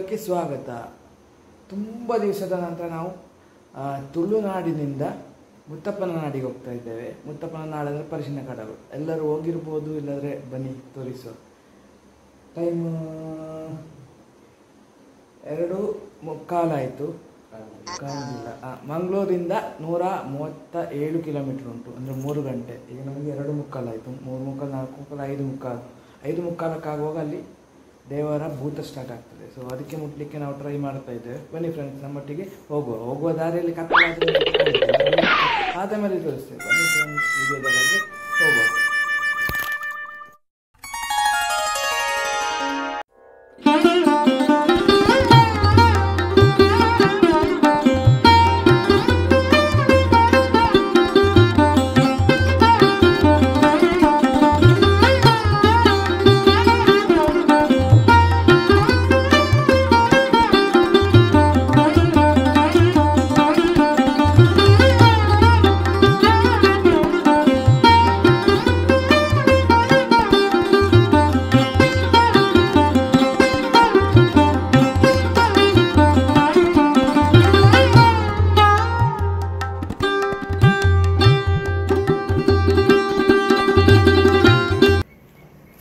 ವ್ಲಾಗಕ್ಕೆ ಸ್ವಾಗತ. ತುಂಬ ದಿವಸದ ನಂತರ ನಾವು ತುಳುನಾಡಿನಿಂದ ಮುತ್ತಪ್ಪನ ನಾಡಿಗೆ ಹೋಗ್ತಾ ಇದ್ದೇವೆ. ಮುತ್ತಪ್ಪನ ನಾಡಂದರೆ ಪರಿಶಿನ ಕಡಲು. ಎಲ್ಲರೂ ಹೋಗಿರ್ಬೋದು, ಇಲ್ಲದ್ರೆ ಬನ್ನಿ ತೋರಿಸೋ. ಟೈಮ್ 2:45 ಆಯಿತು. ಮಂಗಳೂರಿಂದ 137 ಕಿಲೋಮೀಟರ್ ಉಂಟು, ಅಂದರೆ 3 ಗಂಟೆ. ಈಗ ನಮಗೆ 2:45 ಆಯಿತು. 3:45, 4:45, 5:45 ಅಲ್ಲಿ ದೇವರ ಭೂತ ಸ್ಟಾರ್ಟ್ ಆಗ್ತದೆ. ಸೊ ಅದಕ್ಕೆ ಮುಟ್ಲಿಕ್ಕೆ ನಾವು ಟ್ರೈ ಮಾಡ್ತಾ ಇದ್ದೇವೆ. ಬನ್ನಿ ಫ್ರೆಂಡ್ಸ್, ನಮ್ಮೊಟ್ಟಿಗೆ ಹೋಗುವ ದಾರಿಯಲ್ಲಿ ಆದ ಮೇಲೆ ತೋರಿಸ್ತೇವೆ. ಬನ್ನಿ ಫ್ರೆಂಡ್ಸ್, ವಿಡಿಯೋದೊಳಗೆ ಹೋಗುವ.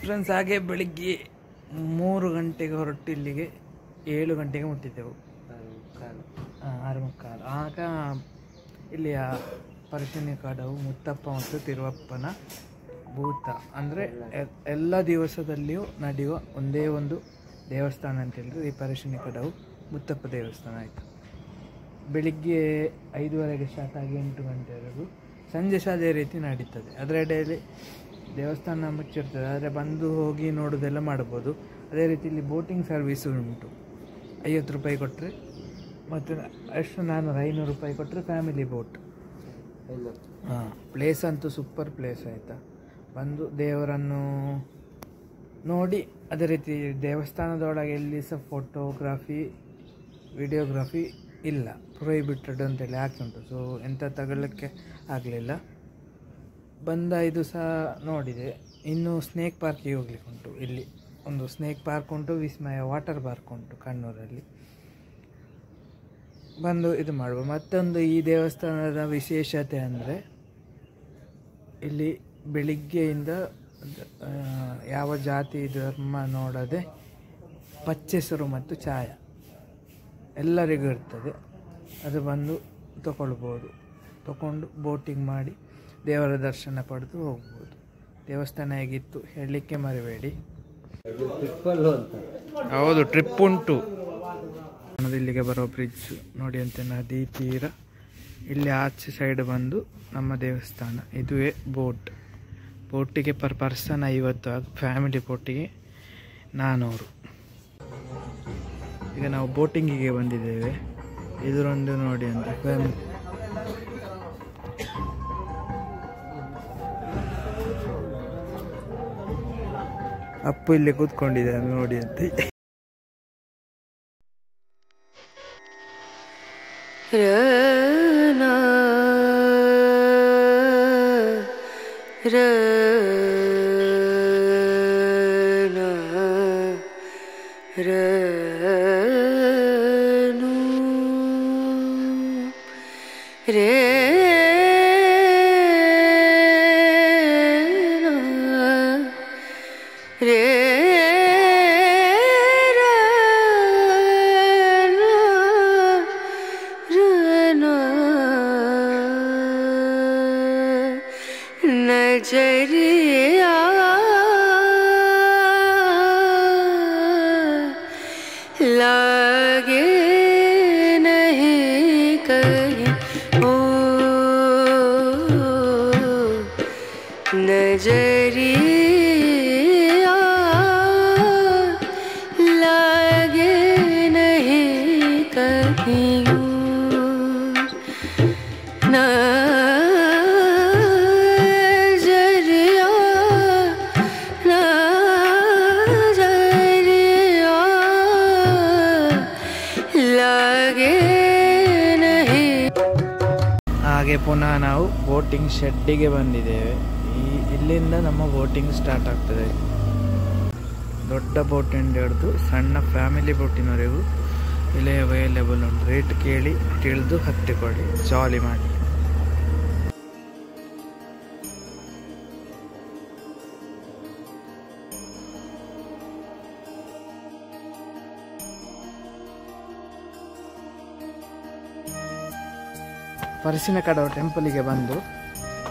ಫ್ರೆಂಡ್ಸ್, ಹಾಗೆ ಬೆಳಿಗ್ಗೆ 3 ಗಂಟೆಗೆ ಹೊರಟು ಇಲ್ಲಿಗೆ 7 ಗಂಟೆಗೆ ಮುಟ್ಟಿದ್ದೆವು. 6:45. ಆಗ ಇಲ್ಲಿಯ ಪರಿಶಿನ ಕಡವು ಮುತ್ತಪ್ಪ ಮತ್ತು ತಿರುವಪ್ಪನ ಭೂತ ಅಂದರೆ ಎಲ್ಲ ದಿವಸದಲ್ಲಿಯೂ ನಡೆಯುವ ಒಂದೇ ಒಂದು ದೇವಸ್ಥಾನ ಅಂತ ಹೇಳಿದ್ರೆ ಈ ಪರಿಶಿನ ಕಡವು ಮುತ್ತಪ್ಪ ದೇವಸ್ಥಾನ ಆಯಿತು. ಬೆಳಿಗ್ಗೆ 5:30ಗೆ ಸ್ಟಾರ್ಟ್ ಆಗಿ 8 ಗಂಟೆವರೆಗೂ ಸಂಜೆ ಸಹ ಅದೇ ರೀತಿ ನಡೀತದೆ. ಅದರ ಎಡೆಯಲ್ಲಿ ದೇವಸ್ಥಾನ ಮುಚ್ಚಿರ್ತದೆ, ಆದರೆ ಬಂದು ಹೋಗಿ ನೋಡೋದೆಲ್ಲ ಮಾಡ್ಬೋದು. ಅದೇ ರೀತಿ ಇಲ್ಲಿ ಬೋಟಿಂಗ್ ಸರ್ವಿಸು ಉಂಟು. 50 ರೂಪಾಯಿ ಕೊಟ್ಟರೆ, ಮತ್ತು ಎಷ್ಟು 400-500 ರೂಪಾಯಿ ಕೊಟ್ಟರೆ ಫ್ಯಾಮಿಲಿ ಬೋಟ್. ಪ್ಲೇಸ್ ಅಂತೂ ಸೂಪರ್ ಪ್ಲೇಸ್ ಆಯಿತಾ. ಬಂದು ದೇವರನ್ನು ನೋಡಿ, ಅದೇ ರೀತಿ ದೇವಸ್ಥಾನದೊಳಗೆ ಎಲ್ಲಿ ಸಹ ಫೋಟೋಗ್ರಾಫಿ ವಿಡಿಯೋಗ್ರಾಫಿ ಇಲ್ಲ, ಪ್ರೊಹಿಬಿಟೆಡ್ ಅಂತೇಳಿ ಆಗ್ತುಂಟು. ಸೊ ಎಂಥ ತಗೊಳ್ಳೋಕ್ಕೆ ಆಗಲಿಲ್ಲ. ಬಂದ ಇದು ಸಹ ನೋಡಿದೆ. ಇನ್ನು ಸ್ನೇಕ್ ಪಾರ್ಕಿಗೆ ಹೋಗ್ಲಿಕ್ಕೆ ಉಂಟು. ಇಲ್ಲಿ ಒಂದು ಸ್ನೇಕ್ ಪಾರ್ಕ್ ಉಂಟು, ವಿಸ್ಮಯ ವಾಟರ್ ಪಾರ್ಕ್ ಉಂಟು ಕಣ್ಣೂರಲ್ಲಿ. ಬಂದು ಇದು ಮಾಡ್ಬೋದು. ಮತ್ತೊಂದು ಈ ದೇವಸ್ಥಾನದ ವಿಶೇಷತೆ ಅಂದರೆ ಇಲ್ಲಿ ಬೆಳಿಗ್ಗೆಯಿಂದ ಯಾವ ಜಾತಿ ಧರ್ಮ ನೋಡದೆ ಪಚ್ಚೆಸರು ಮತ್ತು ಚಾಯ ಎಲ್ಲರಿಗೂ ಇರ್ತದೆ. ಅದು ಬಂದು ತಗೊಂಡು ಬೋಟಿಂಗ್ ಮಾಡಿ ದೇವರ ದರ್ಶನ ಪಡೆದು ಹೋಗ್ಬೋದು. ದೇವಸ್ಥಾನ ಹೇಗಿತ್ತು ಹೇಳಲಿಕ್ಕೆ ಮರಿಬೇಡಿ. ಹೌದು, ಟ್ರಿಪ್ ಉಂಟು. ಇಲ್ಲಿಗೆ ಬರೋ ಬ್ರಿಡ್ಜ್ ನೋಡಿ, ಅಂತ ನದಿ ತೀರ. ಇಲ್ಲಿ ಆಚೆ ಸೈಡ್ ಬಂದು ನಮ್ಮ ದೇವಸ್ಥಾನ. ಇದುವೇ ಬೋಟಿಗೆ ಪರ್ ಪರ್ಸನ್ 50, ಫ್ಯಾಮಿಲಿ ಬೋಟಿಗೆ 400. ಈಗ ನಾವು ಬೋಟಿಂಗಿಗೆ ಬಂದಿದ್ದೇವೆ. ಇದರೊಂದು ನೋಡಿ ಅಂತ ಫ್ಯಾಮಿಲಿ. ಅಪ್ಪು ಇಲ್ಲಿ ಕೂತ್ಕೊಂಡಿದ್ದಾರೆ ನೋಡಿ ಅಂತ. नजरिया लागे नहीं कहीं, ओ नजरिया लागे नहीं कहीं ಹಾಗೆ ಪುನಃ ನಾವು ಬೋಟಿಂಗ್ ಶೆಡ್ಡಿಗೆ ಬಂದಿದ್ದೇವೆ. ಇಲ್ಲಿಂದ ನಮ್ಮ ಬೋಟಿಂಗ್ ಸ್ಟಾರ್ಟ್ ಆಗ್ತದೆ. ದೊಡ್ಡ ಬೋಟಿಂದ ಹಿಡಿದು ಸಣ್ಣ ಫ್ಯಾಮಿಲಿ ಬೋಟಿನವರೆಗೂ ಇಲ್ಲೇ ಅವೈಲೇಬಲ್ ಉಂಟು. ರೇಟ್ ಕೇಳಿ ತಿಳಿದು ಹತ್ತಿಕೊಳ್ಳಿ, ಜಾಲಿ ಮಾಡಿ. ಪರಶಿನಕಡವು ಟೆಂಪಲಿಗೆ ಬಂದು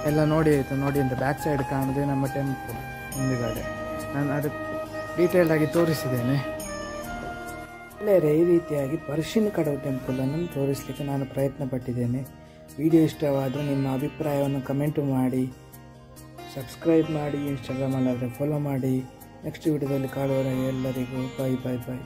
ಎಲ್ಲ ನೋಡಿ ಆಯಿತು. ನೋಡಿ ಅಂತ ಬ್ಯಾಕ್ ಸೈಡ್ ಕಾಣೋದೇ ನಮ್ಮ ಟೆಂಪಲ್ ಹಿಂದುಗಡೆ. ನಾನು ಅದಕ್ಕೆ ಡೀಟೇಲ್ಡಾಗಿ ತೋರಿಸಿದ್ದೇನೆ. ಎಲ್ಲರೇ ಈ ರೀತಿಯಾಗಿ ಪರಶಿನಕಡವು ಟೆಂಪಲನ್ನು ತೋರಿಸಲಿಕ್ಕೆ ನಾನು ಪ್ರಯತ್ನ ಪಟ್ಟಿದ್ದೇನೆ. ವಿಡಿಯೋ ಇಷ್ಟವಾದರೆ ನಿಮ್ಮ ಅಭಿಪ್ರಾಯವನ್ನು ಕಮೆಂಟು ಮಾಡಿ, ಸಬ್ಸ್ಕ್ರೈಬ್ ಮಾಡಿ, ಇನ್ಸ್ಟಾಗ್ರಾಮಲ್ಲಾದರೆ ಫಾಲೋ ಮಾಡಿ. ನೆಕ್ಸ್ಟ್ ವಿಡಿಯೋದಲ್ಲಿ ಕಾಣುವವರೆಗೆ ಎಲ್ಲರಿಗೂ ಬಾಯ್ ಬಾಯ್ ಬಾಯ್.